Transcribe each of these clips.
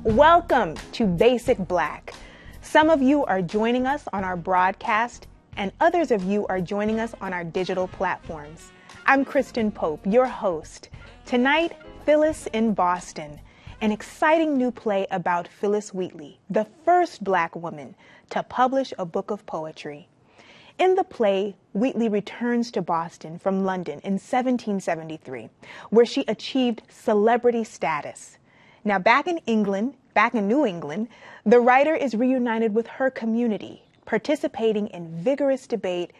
Welcome to Basic Black. Some of you are joining us on our broadcast, and others of you are joining us on our digital platforms. I'm Kristen Pope, your host. Tonight, Phillis in Boston, an exciting new play about Phillis Wheatley, the first Black woman to publish a book of poetry. In the play, Wheatley returns to Boston from London in 1773, where she achieved celebrity status. Now, back in New England, the writer is reunited with her community, participating in vigorous debate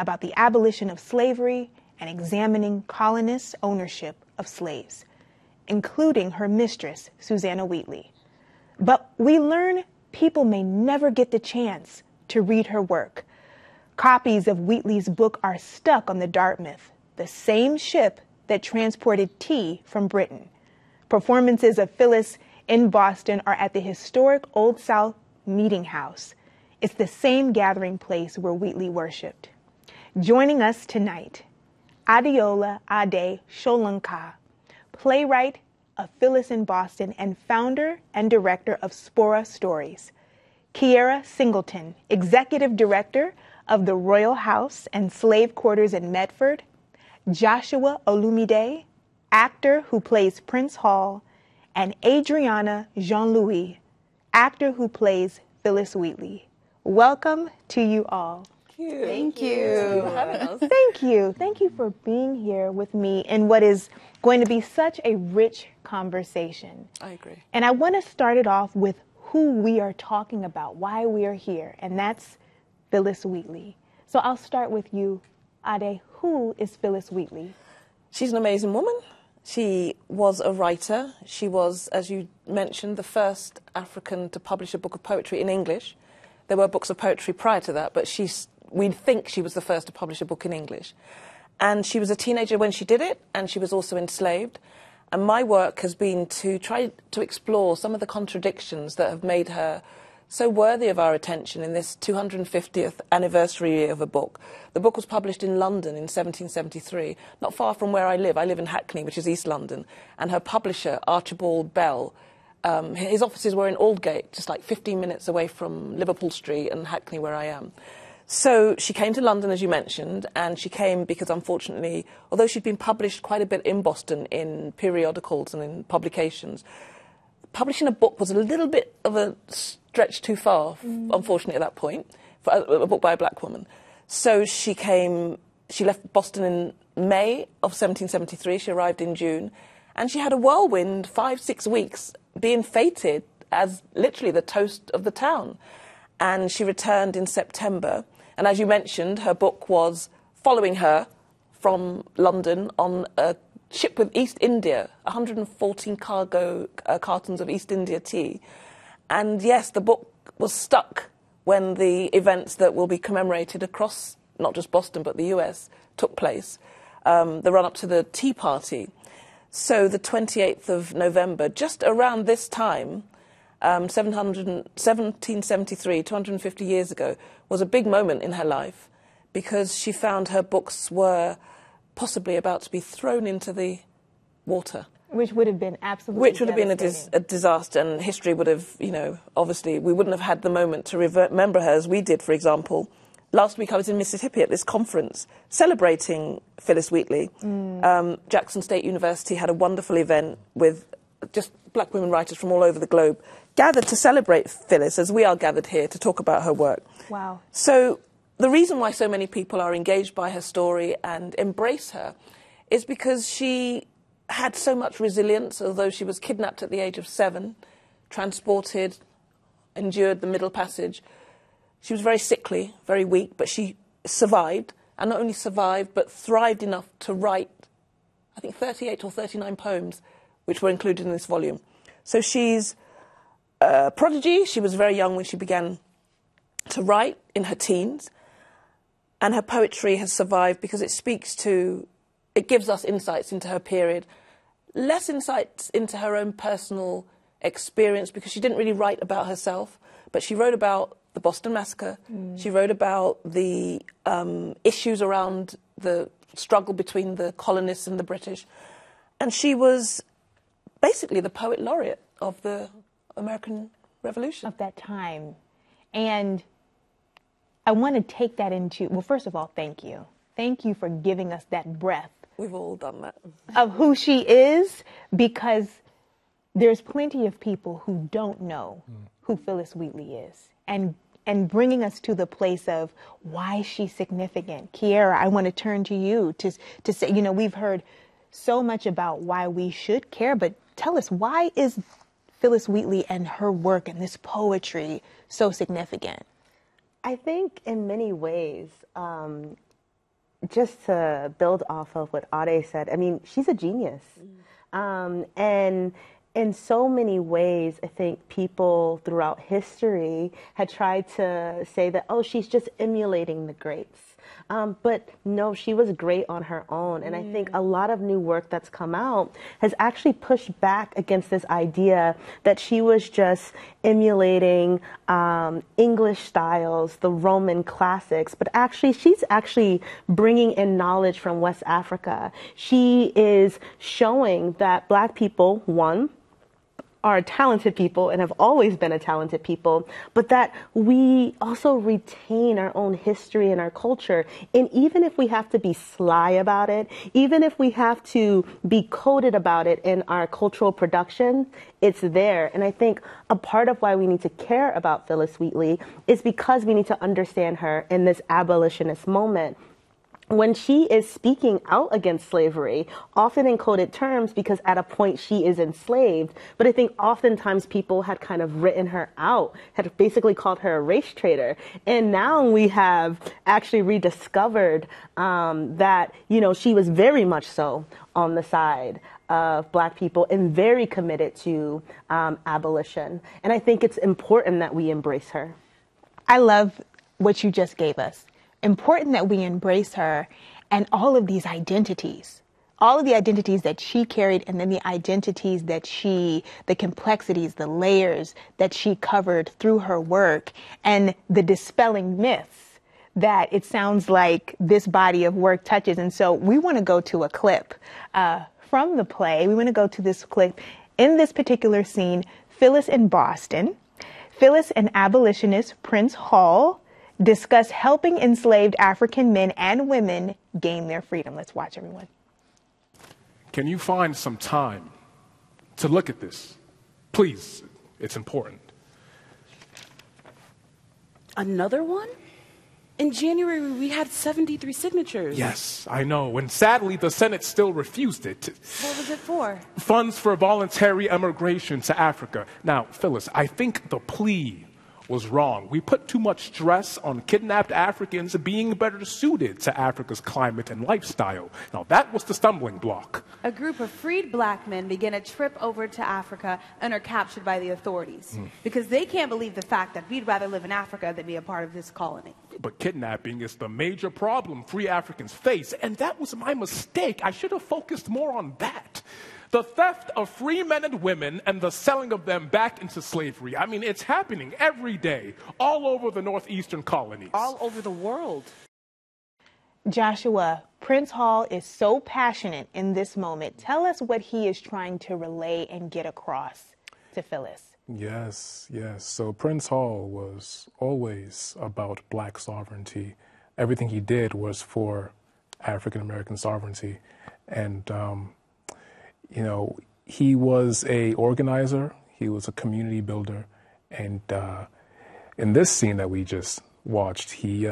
about the abolition of slavery and examining colonists' ownership of slaves, including her mistress, Susanna Wheatley. But we learn people may never get the chance to read her work. Copies of Wheatley's book are stuck on the Dartmouth, the same ship that transported tea from Britain. Performances of Phillis in Boston are at the historic Old South Meeting House. It's the same gathering place where Wheatley worshipped. Joining us tonight, Adeola Solanke, playwright of Phillis in Boston and founder and director of Spora Stories. Kyera Singleton, executive director of the Royall House and Slave Quarters in Medford. Joshua Olumide, actor who plays Prince Hall, and Adreyanua Jean-Louis, actor who plays Phillis Wheatley. Welcome to you all. Thank you for having us. Thank you. Thank you for being here with me in what is going to be such a rich conversation. I agree. And I want to start it off with who we are talking about, why we are here, and that's Phillis Wheatley. So I'll start with you, Ade. Who is Phillis Wheatley? She's an amazing woman. She was a writer. She was, as you mentioned, the first African to publish a book of poetry in English. There were books of poetry prior to that, but we think she was the first to publish a book in English. And she was a teenager when she did it, and she was also enslaved. And my work has been to try to explore some of the contradictions that have made her so worthy of our attention in this 250th anniversary year of a book. The book was published in London in 1773, not far from where I live. I live in Hackney, which is East London, and her publisher, Archibald Bell, his offices were in Aldgate, just like 15 minutes away from Liverpool Street and Hackney, where I am. So she came to London, as you mentioned, and she came because, unfortunately, although she'd been published quite a bit in Boston in periodicals and in publications, publishing a book was a little bit of a stretch too far, unfortunately, at that point, for a book by a Black woman. So she left Boston in May of 1773. She arrived in June. And she had a whirlwind 5-6 weeks, being feted as literally the toast of the town. And she returned in September. And as you mentioned, her book was following her from London on a ship with East India, 114 cartons of East India tea. And yes, the book was stuck when the events that will be commemorated across not just Boston but the US took place, the run-up to the Tea Party. So the 28th of November, just around this time, 1773, 250 years ago, was a big moment in her life because she found her books were possibly about to be thrown into the water. Which would have been absolutely Which would have been a disaster, and history would have, obviously, we wouldn't have had the moment to remember her as we did, for example. Last week I was in Mississippi at this conference celebrating Phillis Wheatley. Jackson State University had a wonderful event with just Black women writers from all over the globe gathered to celebrate Phillis, as we are gathered here to talk about her work. Wow. So the reason why so many people are engaged by her story and embrace her is because she had so much resilience, although she was kidnapped at the age of 7, transported, endured the Middle Passage. She was very sickly, very weak, but she survived, and not only survived, but thrived enough to write, I think, 38 or 39 poems, which were included in this volume. So she's a prodigy. She was very young when she began to write, in her teens, and her poetry has survived because it gives us insights into her period, less insights into her own personal experience because she didn't really write about herself, but she wrote about the Boston Massacre. She wrote about the issues around the struggle between the colonists and the British. And she was basically the poet laureate of the American Revolution. Of that time. And I want to take that into, well, first of all, thank you. Thank you for giving us that breath. We've all done that. Of who she is, because there's plenty of people who don't know who Phillis Wheatley is. And bringing us to the place of why she's significant. Kyera, I want to turn to you to say, you know, we've heard so much about why we should care, but tell us, why is Phillis Wheatley and her work and this poetry so significant? I think in many ways, just to build off of what Ade said, I mean, she's a genius. And in so many ways, I think people throughout history had tried to say that, oh, she's just emulating the greats. But no, she was great on her own. And I think a lot of new work that's come out has actually pushed back against this idea that she was just emulating English styles, the Roman classics. But actually, she's actually bringing in knowledge from West Africa. She is showing that Black people, one, are talented people and have always been a talented people, but that we also retain our own history and our culture. And even if we have to be sly about it, even if we have to be coded about it in our cultural production, it's there. And I think a part of why we need to care about Phillis Wheatley is because we need to understand her in this abolitionist moment. When she is speaking out against slavery, often in coded terms, because at a point she is enslaved, but I think oftentimes people had kind of written her out, had basically called her a race traitor. And now we have actually rediscovered that, you know, she was very much so on the side of Black people and very committed to abolition. And I think it's important that we embrace her. I love what you just gave us. Important that we embrace her and all of these identities, all of the identities that she carried, and then the identities that the complexities, the layers that she covered through her work, and the dispelling myths that it sounds like this body of work touches. And so we want to go to a clip from the play. We want to go to this clip. In this particular scene, Phillis in Boston, Phillis and abolitionist Prince Hall discuss helping enslaved African men and women gain their freedom. Let's watch, everyone. Can you find some time to look at this? Please, it's important. Another one? In January, we had 73 signatures. Yes, I know. And sadly, the Senate still refused it. What was it for? Funds for voluntary emigration to Africa. Now, Phillis, I think the plea was wrong. We put too much stress on kidnapped Africans being better suited to Africa's climate and lifestyle. Now, that was the stumbling block. A group of freed Black men begin a trip over to Africa and are captured by the authorities because they can't believe the fact that we'd rather live in Africa than be a part of this colony. But kidnapping is the major problem free Africans face, and that was my mistake. I should have focused more on that. The theft of free men and women and the selling of them back into slavery. I mean, it's happening every day, all over the northeastern colonies. All over the world. Joshua, Prince Hall is so passionate in this moment. Tell us what he is trying to relay and get across to Phillis. Yes. So Prince Hall was always about Black sovereignty. Everything he did was for African American sovereignty. And, you know, he was a organizer, he was a community builder, and in this scene that we just watched, he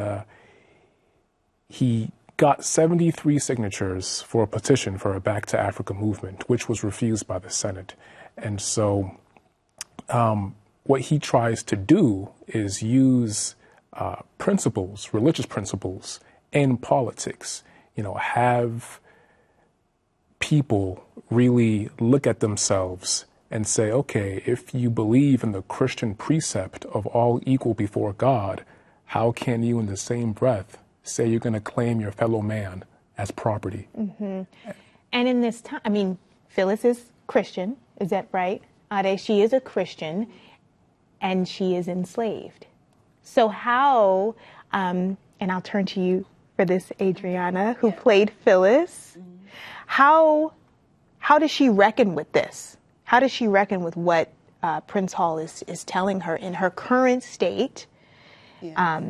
got 73 signatures for a petition for a Back to Africa movement, which was refused by the Senate. And so what he tries to do is use principles, religious principles, in politics, you know, have people really look at themselves and say, okay, if you believe in the Christian precept of all equal before God, how can you in the same breath say you're going to claim your fellow man as property? Mm-hmm. And in this time, I mean, Phillis is Christian, is that right? Ade, she is a Christian, and she is enslaved. So how, and I'll turn to you for this, Adreyanua, who played Phillis. How does she reckon with this? How does she reckon with what Prince Hall is telling her in her current state. Yeah.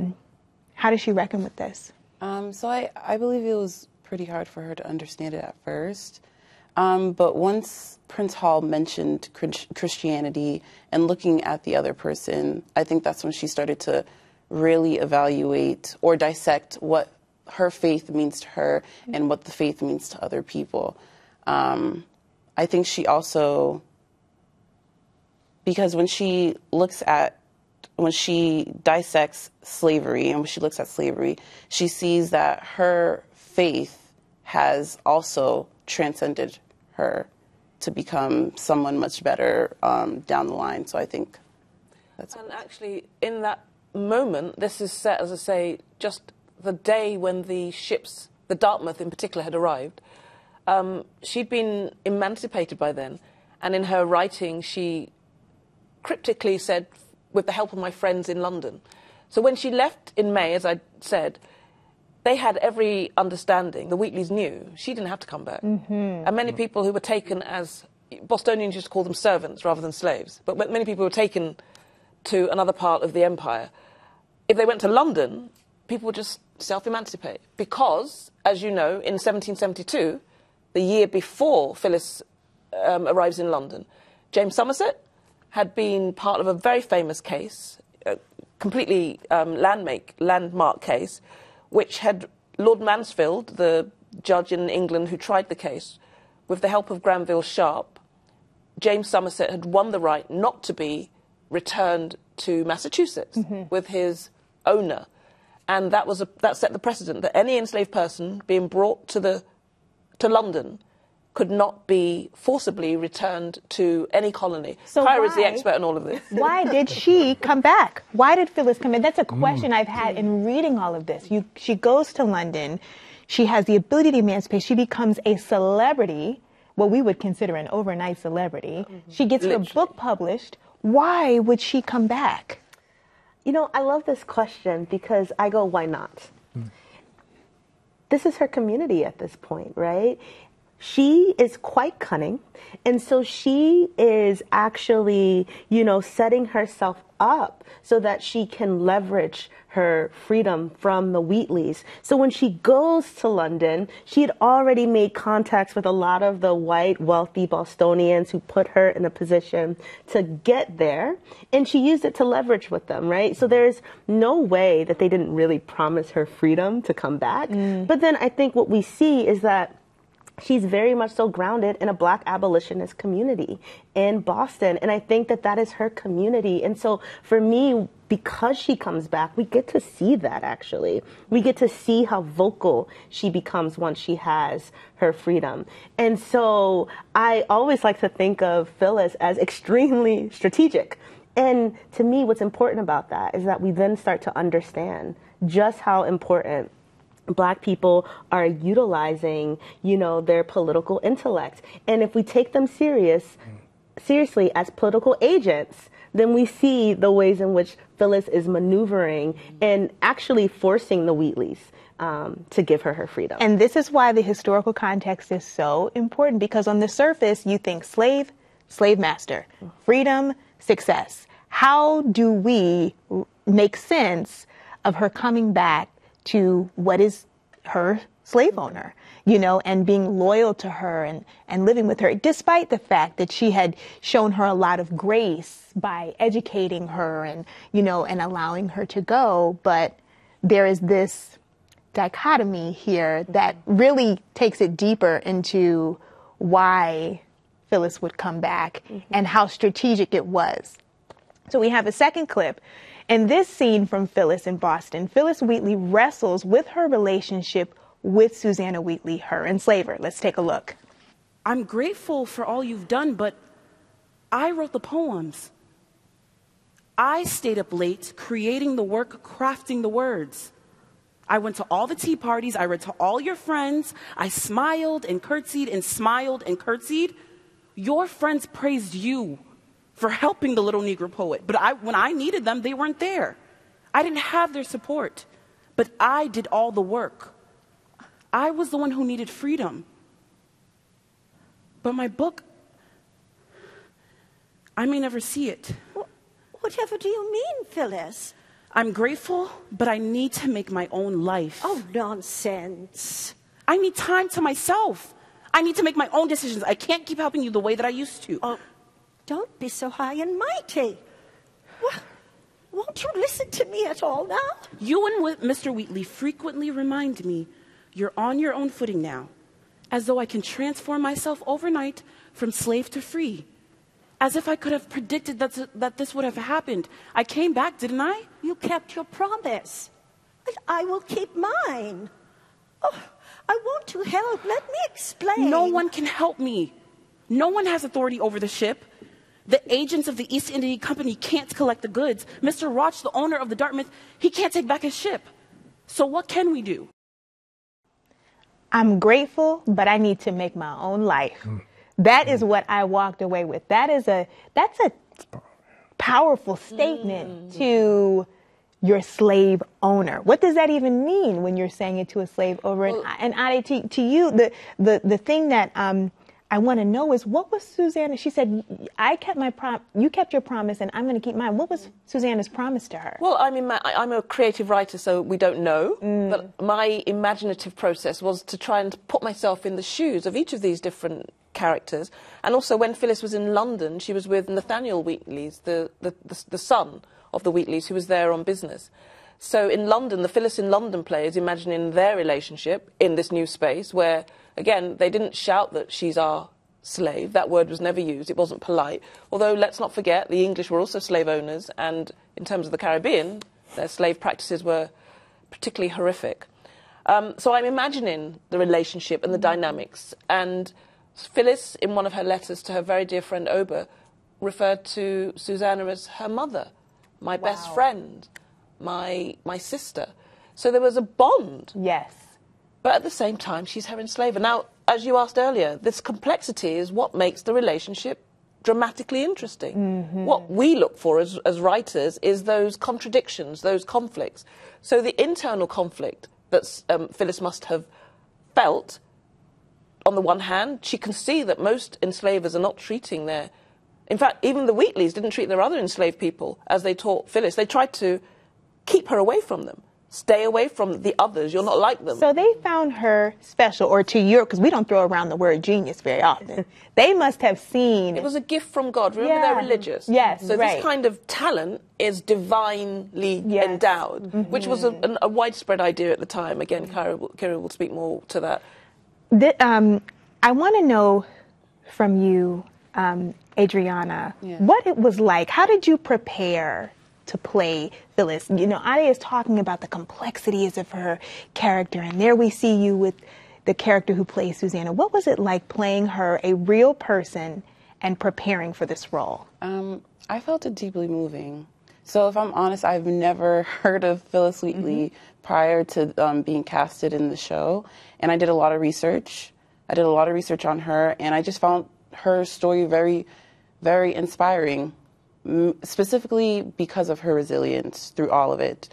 How does she reckon with this? So I believe it was pretty hard for her to understand it at first. But once Prince Hall mentioned Christianity and looking at the other person, I think that's when she started to really evaluate or dissect what her faith means to her and what the faith means to other people. I think she also, because when she dissects slavery and when she looks at slavery, she sees that her faith has also transcended her to become someone much better down the line. So I think that's... And actually, in that moment, this is set, as I say, just the day when the ships, the Dartmouth in particular, had arrived. She'd been emancipated by then, and in her writing, she cryptically said, with the help of my friends in London. So when she left in May, as I said, they had every understanding. The Wheatleys knew she didn't have to come back. And many people who were taken as, Bostonians used to call them servants rather than slaves, but many people were taken to another part of the empire. If they went to London, people would just self-emancipate. Because, as you know, in 1772, the year before Phillis arrives in London, James Somerset had been part of a very famous case, a completely landmark case, which had Lord Mansfield, the judge in England who tried the case, with the help of Granville Sharp, James Somerset had won the right not to be returned to Massachusetts with his owner. And that set the precedent that any enslaved person being brought to London could not be forcibly returned to any colony. So Kyera is the expert on all of this. Why did she come back? Why did Phillis come in? That's a question I've had in reading all of this. She goes to London. She has the ability to emancipate. She becomes a celebrity, what we would consider an overnight celebrity. She gets her book published. Why would she come back? You know, I love this question because I go, why not? This is her community at this point, right? She is quite cunning, and so she is actually, setting herself up so that she can leverage her freedom from the Wheatleys. So when she goes to London, she had already made contacts with a lot of the white, wealthy Bostonians who put her in a position to get there, and she used it to leverage with them, right? So there's no way that they didn't really promise her freedom to come back. But then I think what we see is that she's very much so grounded in a Black abolitionist community in Boston. And I think that that is her community. And so for me, because she comes back, we get to see that, actually. We get to see how vocal she becomes once she has her freedom. And so I always like to think of Phillis as extremely strategic. And to me, what's important about that is that we then start to understand just how important Black people are utilizing, their political intellect. And if we take them seriously as political agents, then we see the ways in which Phillis is maneuvering and actually forcing the Wheatleys to give her freedom. And this is why the historical context is so important, because on the surface, you think slave master, freedom, success. How do we make sense of her coming back to what is her slave owner, and being loyal to her and living with her, despite the fact that she had shown her a lot of grace by educating her and allowing her to go. But there is this dichotomy here that really takes it deeper into why Phillis would come back and how strategic it was. So we have a second clip. In this scene from Phillis in Boston, Phillis Wheatley wrestles with her relationship with Susanna Wheatley, her enslaver. Let's take a look. I'm grateful for all you've done, but I wrote the poems. I stayed up late creating the work, crafting the words. I went to all the tea parties. I read to all your friends. I smiled and curtsied and smiled and curtsied. Your friends praised you for helping the little Negro poet. But when I needed them, they weren't there. I didn't have their support, but I did all the work. I was the one who needed freedom. But my book, I may never see it. Whatever do you mean, Phyllis? I'm grateful, but I need to make my own life. Oh, nonsense. I need time to myself. I need to make my own decisions. I can't keep helping you the way that I used to. Oh, don't be so high and mighty. Well, won't you listen to me at all now? You and Mr. Wheatley frequently remind me you're on your own footing now, as though I can transform myself overnight from slave to free. As if I could have predicted that this would have happened. I came back, didn't I? You kept your promise. And I will keep mine. Oh, I want to help. Let me explain. No one can help me. No one has authority over the ship. The agents of the East India Company can't collect the goods. Mr. Roch, the owner of the Dartmouth, he can't take back his ship. So what can we do? I'm grateful, but I need to make my own life. That is what I walked away with. That's a powerful statement to your slave owner. What does that even mean when you're saying it to a slave owner? Well, and Ade, to you, the thing that I want to know is, what was Susanna? She said, you kept your promise and I'm going to keep mine. What was Susanna's promise to her? Well, I mean, I'm a creative writer, so we don't know. But my imaginative process was to try and put myself in the shoes of each of these different characters. And also, when Phyllis was in London, she was with Nathaniel Wheatley's, the son of the Wheatleys, who was there on business. So in London, the Phyllis in London play is imagining their relationship in this new space where, again, they didn't shout that she's our slave. That word was never used. It wasn't polite. Although, let's not forget, the English were also slave owners, and in terms of the Caribbean, their slave practices were particularly horrific. So I'm imagining the relationship and the dynamics. And Phyllis, in one of her letters to her very dear friend Oba, referred to Susanna as her mother, my best friend, my sister. So there was a bond. Yes. But at the same time, she's her enslaver. Now, as you asked earlier, this complexity is what makes the relationship dramatically interesting. What we look for as writers is those contradictions, those conflicts. So the internal conflict that Phyllis must have felt, on the one hand, she can see that most enslavers are not treating their... In fact, even the Wheatleys didn't treat their other enslaved people as they taught Phyllis. They tried to keep her away from them. Stay away from the others. You're not like them. So they found her special, or to your, because we don't throw around the word genius very often. They must have seen... It was a gift from God. Remember, they're religious. Yes, so this kind of talent is divinely endowed, which was a widespread idea at the time. Again, Kyera will speak more to that. I want to know from you, Adreyanua, what it was like. How did you prepare to play Phyllis? You know, Ade is talking about the complexities of her character, and there we see you with the character who plays Susanna. What was it like playing her, a real person, and preparing for this role? I felt it deeply moving. So if I'm honest, I've never heard of Phillis Wheatley prior to being casted in the show, and I did a lot of research. I did a lot of research on her, and I just found her story very, very inspiring, specifically because of her resilience through all of it.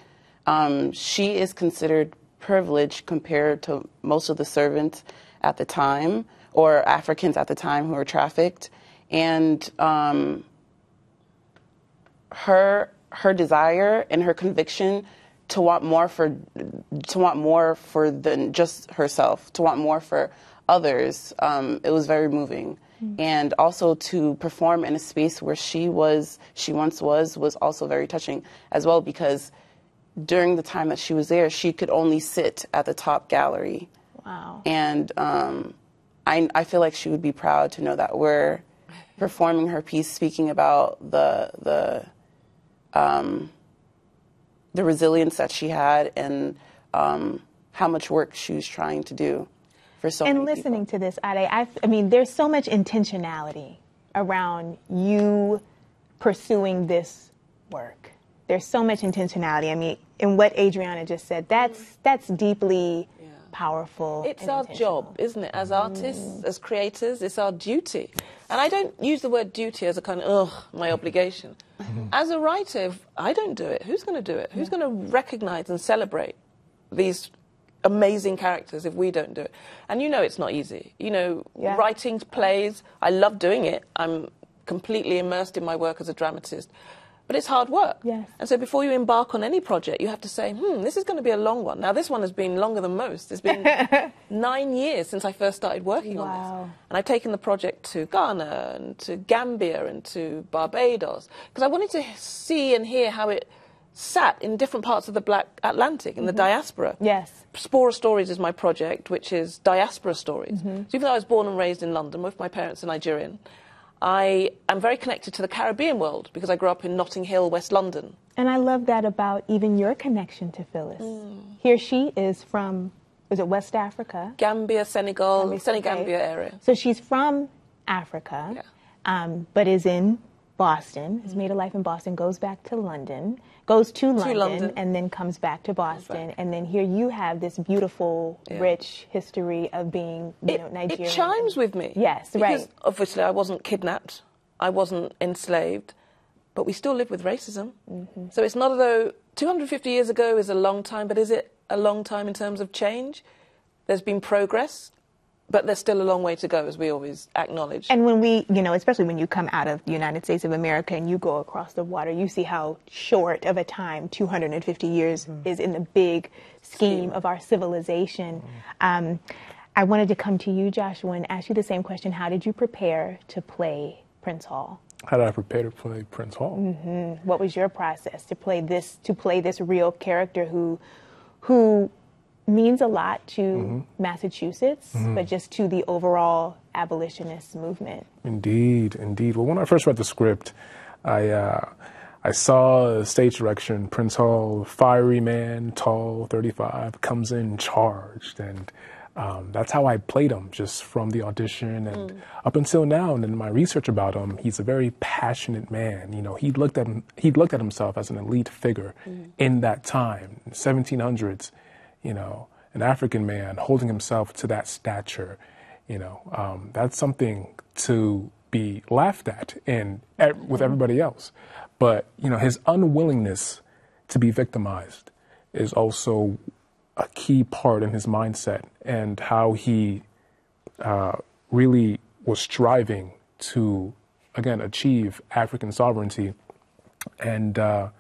She is considered privileged compared to most of the servants at the time, or Africans at the time who were trafficked, and her desire and her conviction to want more for than just herself, to want more for others, it was very moving. And also to perform in a space where she once was also very touching as well, because during the time that she was there, she could only sit at the top gallery. Wow. And I feel like she would be proud to know that we're performing her piece, speaking about the resilience that she had and how much work she was trying to do. And listening to this, Ade, I mean, there's so much intentionality around you pursuing this work. There's so much intentionality. I mean, in what Adreyanua just said, that's deeply powerful. It's our job, isn't it? As artists, as creators, it's our duty. And I don't use the word duty as a kind of, my obligation. As a writer, if I don't do it, who's going to do it? Who's going to recognize and celebrate these amazing characters if we don't do it? And you know it's not easy. You know, writing plays, I love doing it. I'm completely immersed in my work as a dramatist. But it's hard work. Yes. And so before you embark on any project, you have to say, this is going to be a long one. Now, this one has been longer than most. It's been 9 years since I first started working on this. And I've taken the project to Ghana and to Gambia and to Barbados, because I wanted to see and hear how it sat in different parts of the Black Atlantic, in the diaspora. Yes. Spora Stories is my project, which is diaspora stories. So even though I was born and raised in London, both my parents are Nigerian, I am very connected to the Caribbean world because I grew up in Notting Hill, West London. And I love that about even your connection to Phillis. Here she is from, was it West Africa? Gambia, Senegal, Senegambia area. So she's from Africa, but is in Boston, has made a life in Boston, goes back to London, goes to London, and then comes back to Boston. And then here you have this beautiful, rich history of being, Nigerian. It chimes with me. Yes, because obviously I wasn't kidnapped, I wasn't enslaved, but we still live with racism. So it's not as though 250 years ago is a long time, but is it a long time in terms of change? There's been progress, but there's still a long way to go, as we always acknowledge. And when we, especially when you come out of the United States of America and you go across the water, you see how short of a time 250 years is in the big scheme of our civilization. I wanted to come to you, Joshua, and ask you the same question. How did you prepare to play Prince Hall? How did I prepare to play Prince Hall? What was your process to play this real character who means a lot to Massachusetts, but just to the overall abolitionist movement? Indeed. Well, when I first read the script, I saw stage direction. Prince Hall, fiery man, tall, 35, comes in charged, and that's how I played him, just from the audition and up until now. And in my research about him, he's a very passionate man. He looked at himself as an elite figure in that time, 1700s. An African man holding himself to that stature, that's something to be laughed at with everybody else. But, his unwillingness to be victimized is also a key part in his mindset, and how he really was striving to, again, achieve African sovereignty. And I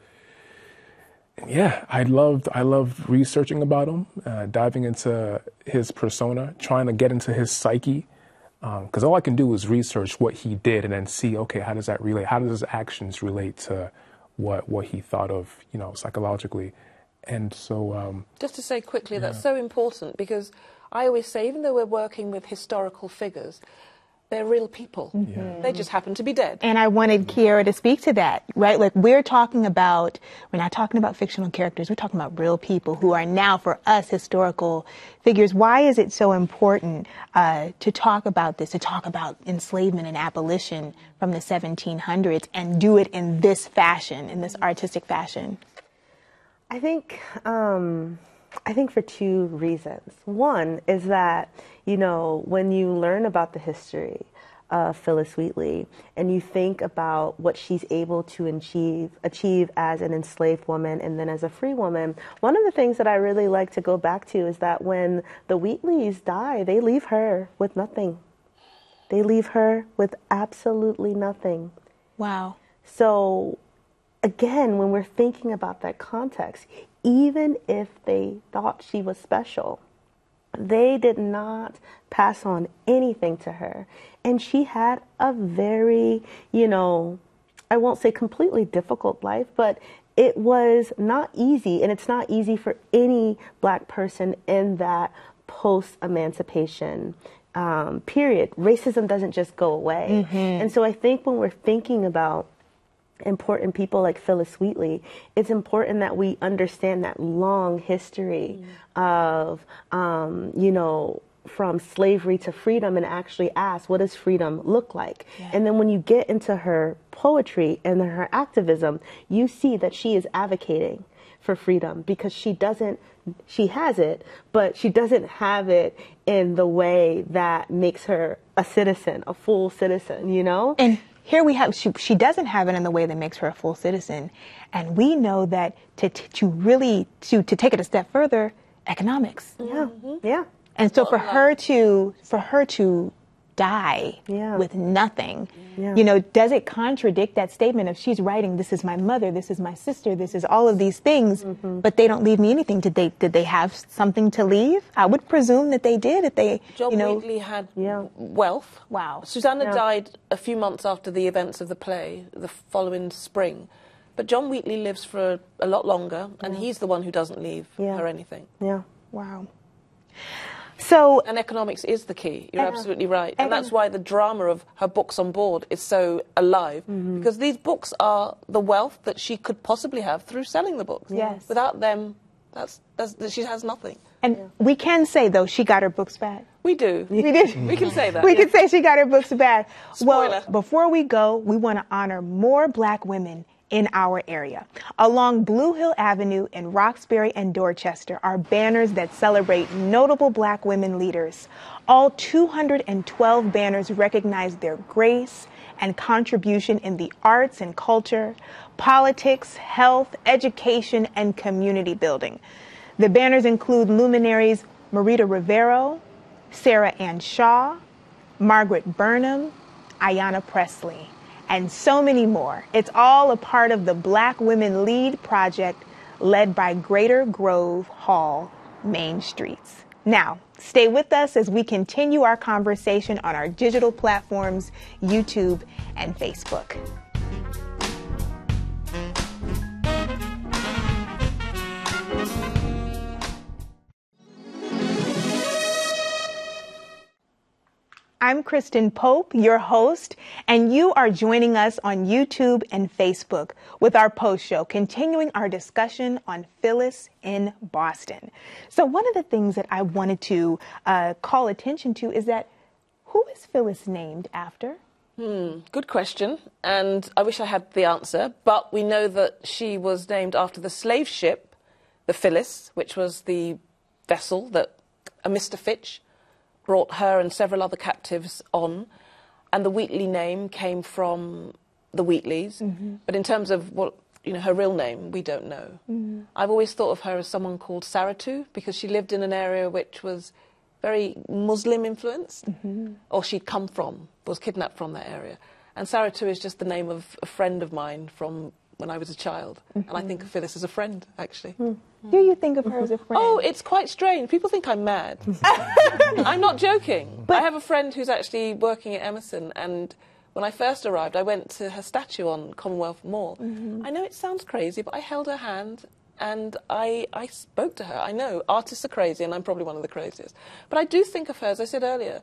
loved researching about him, diving into his persona, trying to get into his psyche, because all I can do is research what he did and then see, okay, how does that relate? How does his actions relate to what he thought of, psychologically? And so... just to say quickly, that's so important, because I always say, even though we're working with historical figures, they're real people. They just happen to be dead. And I wanted Kyera to speak to that, right? Like, we're not talking about fictional characters. We're talking about real people who are now, for us, historical figures. Why is it so important to talk about this, to talk about enslavement and abolition from the 1700s, and do it in this fashion, in this artistic fashion? I think for two reasons. One is that, when you learn about the history of Phillis Wheatley and you think about what she's able to achieve as an enslaved woman and then as a free woman, one of the things that I really like to go back to is that when the Wheatleys die, they leave her with nothing. They leave her with absolutely nothing. Wow. So, again, when we're thinking about that context, even if they thought she was special, they did not pass on anything to her. And she had a very, I won't say completely difficult life, but it was not easy. And it's not easy for any Black person in that post-emancipation period. Racism doesn't just go away. And so I think when we're thinking about important people like Phillis Wheatley, it's important that we understand that long history of, from slavery to freedom, and actually ask, what does freedom look like? And then when you get into her poetry and her activism, you see that she is advocating for freedom, because she has it, but she doesn't have it in the way that makes her a citizen, a full citizen, And here we have, she doesn't have it in the way that makes her a full citizen. And we know that to take it a step further, economics. Yeah. And so for her to die with nothing. Yeah. You know, does it contradict that statement of she's writing, this is my mother, this is my sister, this is all of these things, but they don't leave me anything? Did they have something to leave? I would presume that they did. If they, John Wheatley had wealth. Wow. Susanna died a few months after the events of the play, the following spring. But John Wheatley lives for a lot longer, and he's the one who doesn't leave her anything. Yeah. Wow. So, and economics is the key. You're absolutely right. And that's why the drama of her books on board is so alive, because these books are the wealth that she could possibly have through selling the books. Yes. Without them, she has nothing. And we can say, though, she got her books back. We do. We did. We can say that. We can say she got her books back. Spoiler. Well, before we go, we want to honor more Black women in our area. Along Blue Hill Avenue in Roxbury and Dorchester are banners that celebrate notable Black women leaders. All 212 banners recognize their grace and contribution in the arts and culture, politics, health, education, and community building. The banners include luminaries Marita Rivero, Sarah Ann Shaw, Margaret Burnham, Ayanna Presley, and so many more. It's all a part of the Black Women Lead project led by Greater Grove Hall Main Streets. Now, stay with us as we continue our conversation on our digital platforms, YouTube and Facebook. I'm Kristen Pope, your host, and you are joining us on YouTube and Facebook with our post show, continuing our discussion on Phillis in Boston. So one of the things that I wanted to call attention to is that who is Phillis named after? Good question, and I wish I had the answer, but we know that she was named after the slave ship, the Phillis, which was the vessel that Mr. Fitch brought her and several other captives on, and the Wheatley name came from the Wheatleys. But in terms of what, her real name, we don't know. I've always thought of her as someone called Saratu, because she lived in an area which was very Muslim influenced, or she'd come from, was kidnapped from that area. And Saratu is just the name of a friend of mine from when I was a child. And I think of Phillis as a friend, actually. Do you think of her as a friend? Oh, it's quite strange. People think I'm mad. I'm not joking. But I have a friend who's actually working at Emerson, and when I first arrived, I went to her statue on Commonwealth Mall. I know it sounds crazy, but I held her hand and I spoke to her. I know artists are crazy, and I'm probably one of the craziest. But I do think of her, as I said earlier,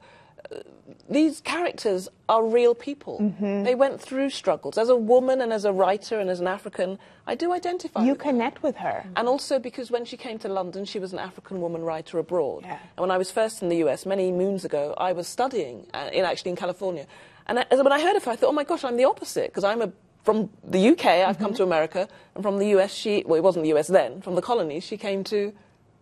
these characters are real people. They went through struggles. As a woman and as a writer and as an African, I do identify You with connect her. with her. And also because when she came to London, she was an African woman writer abroad. And when I was first in the US, many moons ago, I was studying in California. And when I heard of her, I thought, oh my gosh, I'm the opposite, because I'm from the UK, I've come to America, and from the US, it wasn't the US then, from the colonies, she came to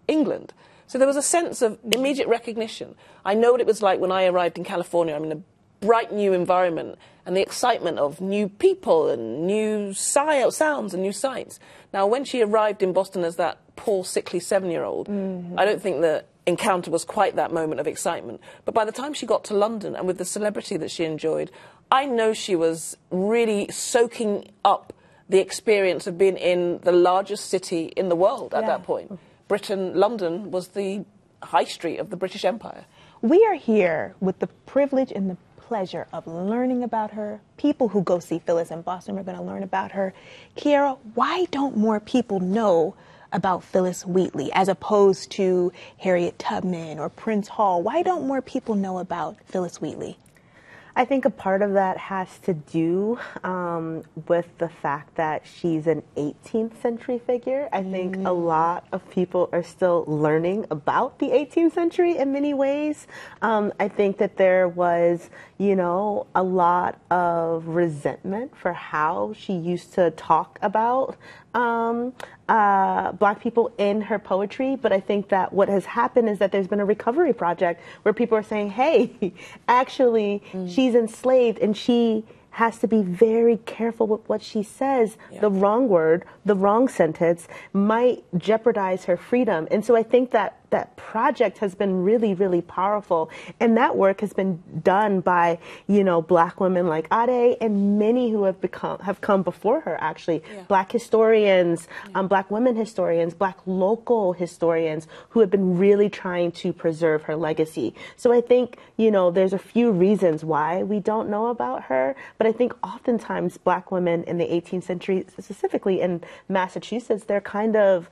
England. So there was a sense of immediate recognition. I know what it was like when I arrived in California. I'm in a bright new environment, and the excitement of new people and new sounds and new sights. Now, when she arrived in Boston as that poor, sickly 7-year-old, I don't think the encounter was quite that moment of excitement. But by the time she got to London, and with the celebrity that she enjoyed, I know she was really soaking up the experience of being in the largest city in the world at that point. London was the high street of the British Empire. We are here with the privilege and the pleasure of learning about her. People who go see Phillis in Boston are going to learn about her. Kyera, why don't more people know about Phillis Wheatley as opposed to Harriet Tubman or Prince Hall? Why don't more people know about Phillis Wheatley? I think a part of that has to do with the fact that she's an 18th century figure. I think a lot of people are still learning about the 18th century in many ways. I think that there was, a lot of resentment for how she used to talk about Black people in her poetry, but I think that what has happened is that there's been a recovery project where people are saying, hey, actually, she's enslaved and she has to be very careful with what she says. The wrong word, the wrong sentence might jeopardize her freedom. And so I think that that project has been really, really powerful. And that work has been done by, Black women like Ade and many who have come before her, actually. Yeah. Black historians, Black women historians, Black local historians who have been really trying to preserve her legacy. So I think, there's a few reasons why we don't know about her, but I think oftentimes Black women in the 18th century, specifically in Massachusetts, they're kind of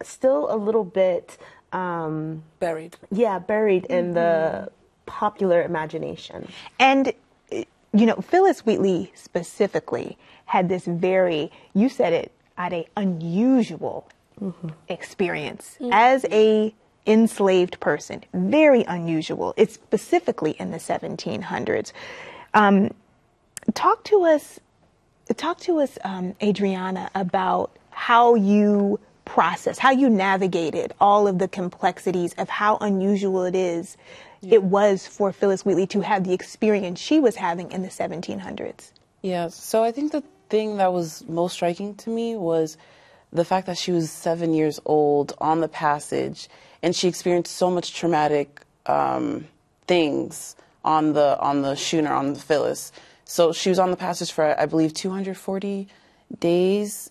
still a little bit buried. Yeah, buried in the popular imagination. And, Phillis Wheatley specifically had this you said it, Ade, unusual experience as a enslaved person. Very unusual. It's specifically in the 1700s. Talk to us, Adreyanua, about how you navigated all of the complexities of how unusual it was for Phillis Wheatley to have the experience she was having in the 1700s. Yeah, so I think the thing that was most striking to me was the fact that she was 7 years old on the passage, and she experienced so much traumatic things on the schooner, on the Phillis. So she was on the passage for, I believe, 240 days,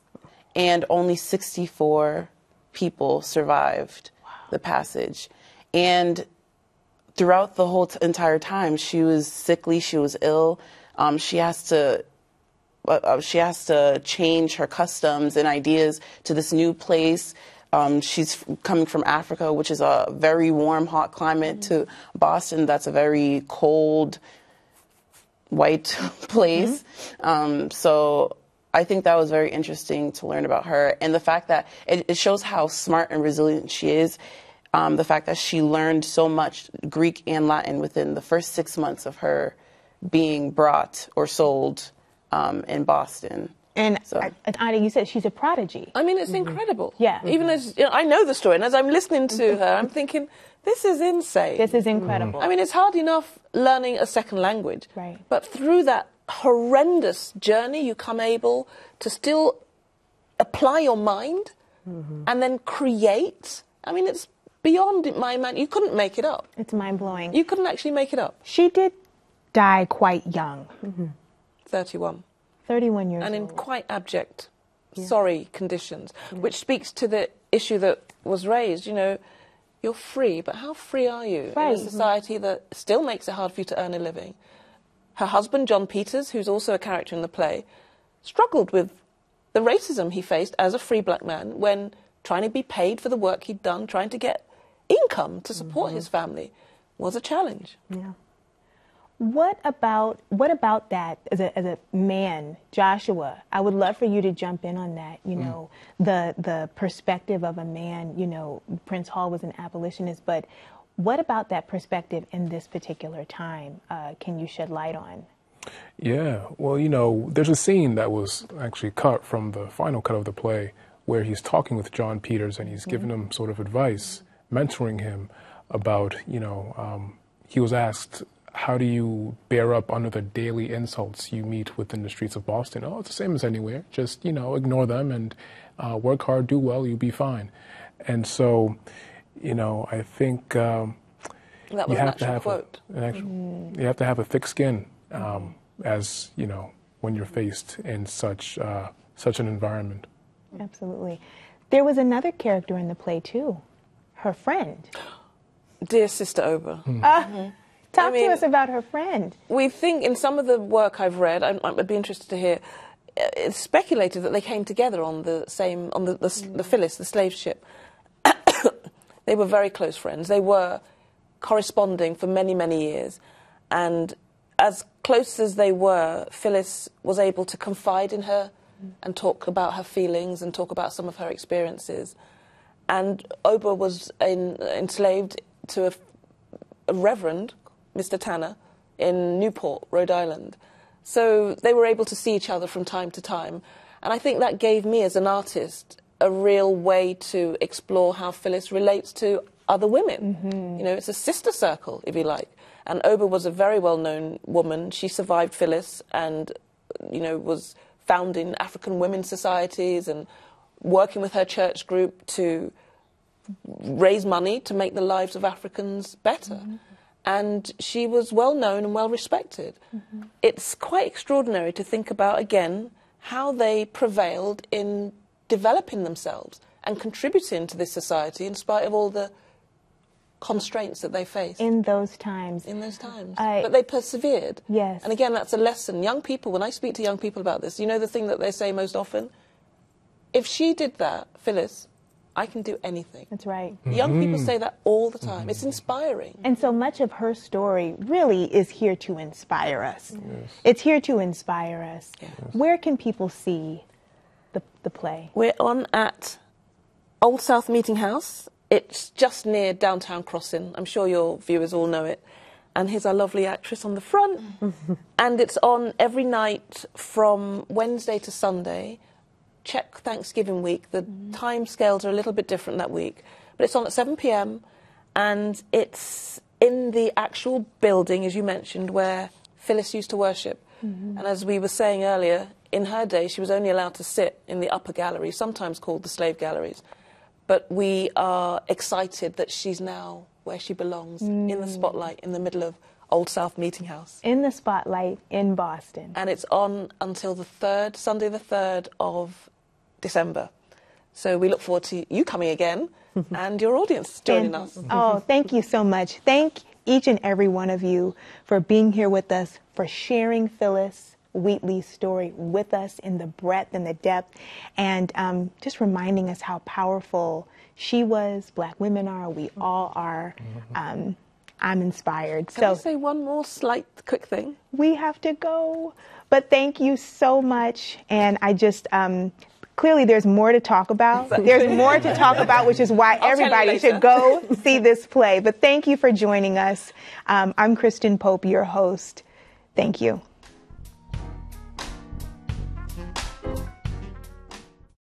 and only 64 people survived the passage. And throughout the whole entire time, she was sickly, she was ill. She has to change her customs and ideas to this new place. She's coming from Africa, which is a very warm, hot climate, to Boston, that's a very cold, white place. So I think that was very interesting to learn about her. And the fact that it shows how smart and resilient she is. The fact that she learned so much Greek and Latin within the first 6 months of her being brought or sold in Boston. And Ade, you said she's a prodigy. I mean, it's incredible. Yeah. Even as I know the story, and as I'm listening to her, I'm thinking, this is insane. This is incredible. I mean, it's hard enough learning a second language. Right. But through that horrendous journey, you come able to still apply your mind and then create. I mean, it's beyond my mind. You couldn't make it up. It's mind-blowing. You couldn't actually make it up. She did die quite young. 31. 31 years and old. in quite abject, sorry conditions, which speaks to the issue that was raised. You're free, but how free are you in a society that still makes it hard for you to earn a living? Her husband, John Peters, who's also a character in the play, struggled with the racism he faced as a free black man when trying to be paid for the work he'd done, trying to get income to support his family was a challenge. Yeah. What about that as a man, Joshua? I would love for you to jump in on that. The perspective of a man. Prince Hall was an abolitionist, but what about that perspective in this particular time? Can you shed light on? Yeah, well, there's a scene that was actually cut from the final cut of the play where he's talking with John Peters and he's giving him sort of advice, mentoring him about, he was asked, how do you bear up under the daily insults you meet within the streets of Boston? Oh, it's the same as anywhere. Just, ignore them and work hard, do well, you'll be fine. And so, I think that was you have an actual quote. You have to have a thick skin, as when you're faced in such an environment. Absolutely. There was another character in the play too, her friend. Dear Sister Oba. Talk to us about her friend. We think in some of the work I've read, I'd be interested to hear, it's speculated that they came together on the Phillis, the slave ship. They were very close friends. They were corresponding for many, many years. And as close as they were, Phillis was able to confide in her and talk about her feelings and talk about some of her experiences. And Oba was enslaved to a reverend, Mr. Tanner, in Newport, Rhode Island. So they were able to see each other from time to time. And I think that gave me, as an artist, a real way to explore how Phillis relates to other women. It's a sister circle, if you like. And Oba was a very well-known woman. She survived Phillis and, was founding African women's societies and working with her church group to raise money to make the lives of Africans better. And she was well known and well respected. It's quite extraordinary to think about, again, how they prevailed in developing themselves and contributing to this society in spite of all the constraints that they faced. In those times. But they persevered. Yes. And again, that's a lesson. Young people, when I speak to young people about this, you know the thing that they say most often? If she did that, Phyllis, I can do anything. That's right. Young people say that all the time. It's inspiring. And so much of her story really is here to inspire us. Yes. It's here to inspire us. Yes. Where can people see the play? We're on at Old South Meeting House. It's just near Downtown Crossing. I'm sure your viewers all know it. And here's our lovely actress on the front. And it's on every night from Wednesday to Sunday. Check Thanksgiving week. The time scales are a little bit different that week. But it's on at 7 p.m. and it's in the actual building, as you mentioned, where Phyllis used to worship. And as we were saying earlier, in her day, she was only allowed to sit in the upper gallery, sometimes called the slave galleries. But we are excited that she's now where she belongs, in the spotlight, in the middle of Old South Meeting House. In the spotlight in Boston. And it's on until the 3rd, Sunday the 3rd of December. So we look forward to you coming again and your audience joining us. Oh, thank you so much. Thank each and every one of you for being here with us, for sharing Phillis Wheatley's story with us in the breadth and the depth, and just reminding us how powerful she was, Black women are, we all are. I'm inspired. Can I say one more slight quick thing? We have to go. But thank you so much. And I just, clearly there's more to talk about. There's more to talk about, which is why everybody should go see this play. But thank you for joining us. I'm Kristen Pope, your host. Thank you.